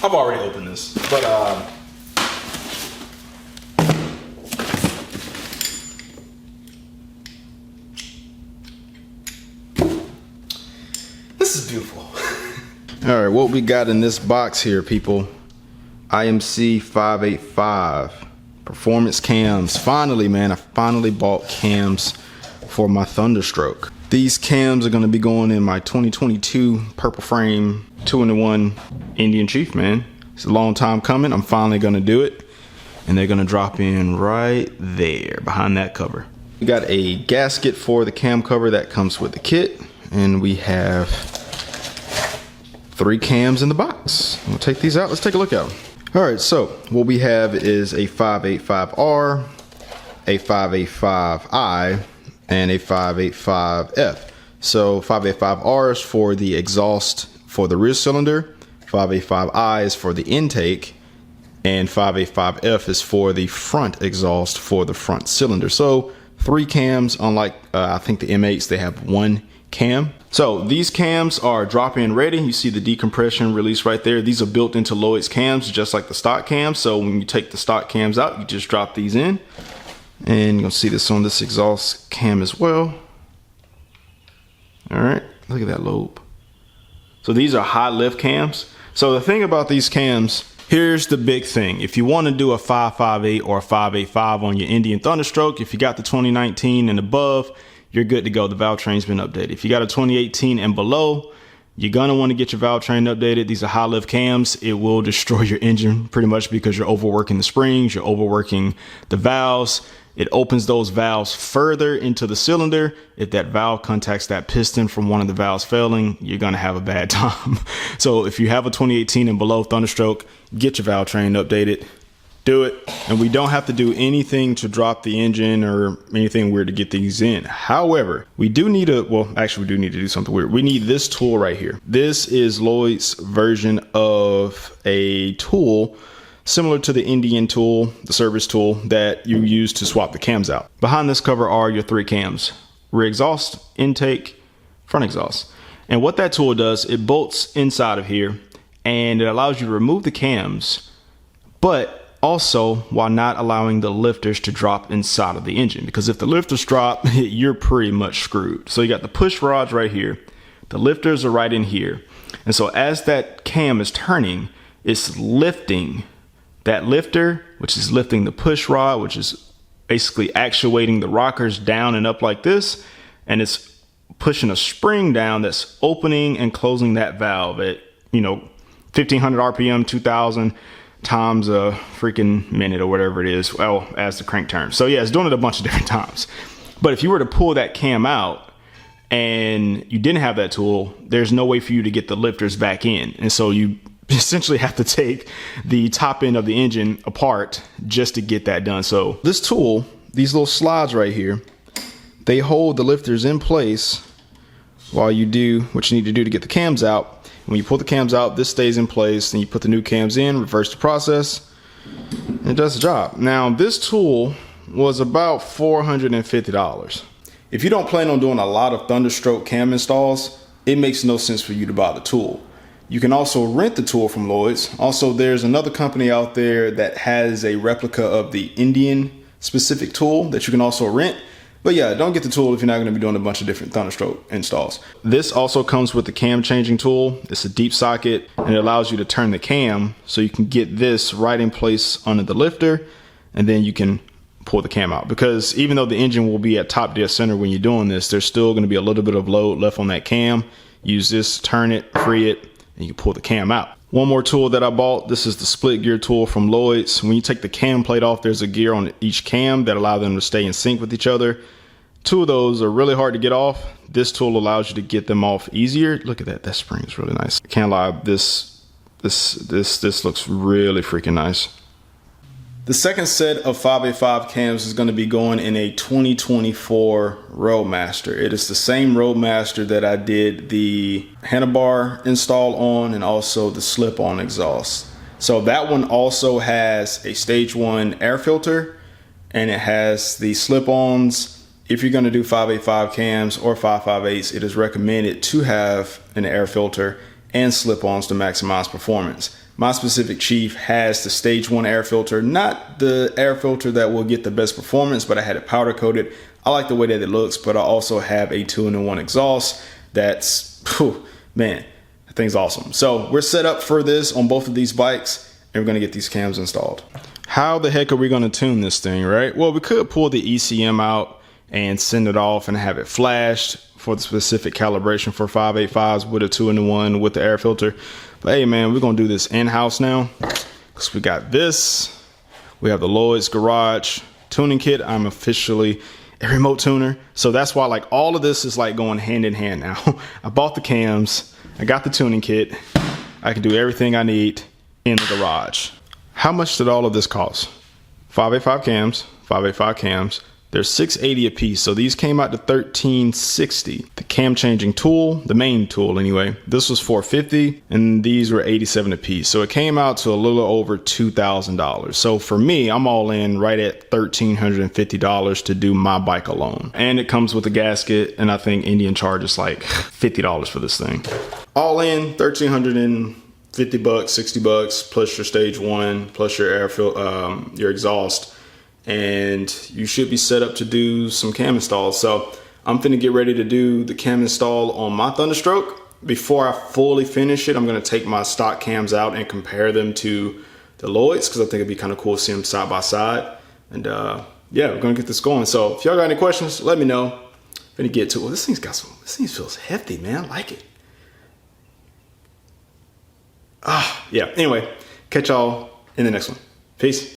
I've already opened this, but this is beautiful. All right, what we got in this box here, people? IMC 585 performance cams. Finally, man, I finally bought cams for my Thunderstroke. These cams are going to be going in my 2022 purple frame 2-in-1 Indian Chief, man. It's a long time coming. I'm finally going to do it, and they're going to drop in right there behind that cover. We got a gasket for the cam cover that comes with the kit, and we have 3 cams in the box. We'll take these out. Let's take a look at them. All right, so what we have is a 585R, a 585I, and a 585F. So 585R is for the exhaust for the rear cylinder, 585I is for the intake, and 585F is for the front exhaust for the front cylinder. So 3 cams, unlike I think the M8s, they have 1 cam. So these cams are drop-in ready. You see the decompression release right there. These are built into Lloyd's cams, just like the stock cams. So when you take the stock cams out, you just drop these in. And you'll see this on this exhaust cam as well. All right, look at that lobe. So these are high lift cams. So the thing about these cams, here's the big thing. If you want to do a 558 or a 585 on your Indian Thunderstroke, if you got the 2019 and above, you're good to go. The valve train's been updated. If you got a 2018 and below, you're gonna want to get your valve train updated. These are high lift cams. It will destroy your engine pretty much because you're overworking the springs, you're overworking the valves. It opens those valves further into the cylinder. If that valve contacts that piston from one of the valves failing, you're gonna have a bad time. So if you have a 2018 and below Thunderstroke, get your valve train updated. Do it. And we don't have to do anything to drop the engine or anything weird to get these in. However, we do need we do need to do something weird. We need this tool right here. This is Lloyd's version of a tool similar to the Indian tool, the service tool that you use to swap the cams out. Behind this cover are your 3 cams: rear exhaust, intake, front exhaust. And what that tool does, it bolts inside of here and it allows you to remove the cams, but also while not allowing the lifters to drop inside of the engine, because if the lifters drop, you're pretty much screwed. So you got the push rods right here, the lifters are right in here, and so as that cam is turning, it's lifting that lifter, which is lifting the push rod, which is basically actuating the rockers down and up like this, and it's pushing a spring down that's opening and closing that valve at 1500 RPM, 2000 times a freaking minute or whatever it is, well, as the crank turns. So yeah, it's doing it a bunch of different times. But if you were to pull that cam out and you didn't have that tool, there's no way for you to get the lifters back in. And so you essentially have to take the top end of the engine apart just to get that done. So this tool, these little slides right here, they hold the lifters in place while you do what you need to do to get the cams out. When you pull the cams out, this stays in place, then you put the new cams in, reverse the process, and it does the job. Now, this tool was about $450. If you don't plan on doing a lot of Thunderstroke cam installs, it makes no sense for you to buy the tool. You can also rent the tool from Lloyd's. Also, there's another company out there that has a replica of the Indian specific tool that you can also rent. But yeah, don't get the tool if you're not going to be doing a bunch of different Thunderstroke installs. This also comes with the cam changing tool. It's a deep socket and it allows you to turn the cam so you can get this right in place under the lifter, and then you can pull the cam out. Because even though the engine will be at top dead center when you're doing this, there's still going to be a little bit of load left on that cam. Use this, turn it, free it, and you pull the cam out. One more tool that I bought, this is the split gear tool from Lloyd's. When you take the cam plate off, there's a gear on each cam that allow them to stay in sync with each other. 2 of those are really hard to get off. This tool allows you to get them off easier. Look at that, that spring is really nice. I can't lie, this looks really freaking nice. The second set of 585 cams is going to be going in a 2024 Roadmaster. It is the same Roadmaster that I did the handlebar install on and also the slip-on exhaust. So that one also has a stage 1 air filter and it has the slip-ons. If you're going to do 585 cams or 558s, it is recommended to have an air filter and slip-ons to maximize performance. my specific Chief has the stage 1 air filter, not the air filter that will get the best performance, but I had it powder coated. I like the way that it looks, but I also have a 2-in-1 exhaust that's, man, that thing's awesome. So we're set up for this on both of these bikes, and we're gonna get these cams installed. How the heck are we gonna tune this thing, right? Well, we could pull the ECM out and send it off and have it flashed for the specific calibration for 585s with a 2-in-1 with the air filter. But hey man, we're gonna do this in-house now, because we got this. We have the Lloydz garage tuning kit. I'm officially a remote tuner. So that's why like all of this is like going hand in hand now. I bought the cams, I got the tuning kit. I can do everything I need in the garage. How much did all of this cost? 585 cams, 585 cams. They're $680 a piece, so these came out to $1360. The cam changing tool, the main tool anyway, this was $450, and these were $87 a piece. So it came out to a little over $2,000. So for me, I'm all in right at $1,350 to do my bike alone. And it comes with a gasket, and I think Indian charges like $50 for this thing. All in, $1,350 bucks, $60 plus your stage 1, plus your your exhaust. And you should be set up to do some cam installs. So I'm finna get ready to do the cam install on my Thunderstroke. Before I fully finish it, I'm gonna take my stock cams out and compare them to the Lloydz, because I think it'd be kind of cool to see them side by side. And yeah, we're gonna get this going. So if y'all got any questions, let me know. I'm gonna get to it. Well, this thing feels hefty, man. I like it. Yeah, anyway, catch y'all in the next one. Peace.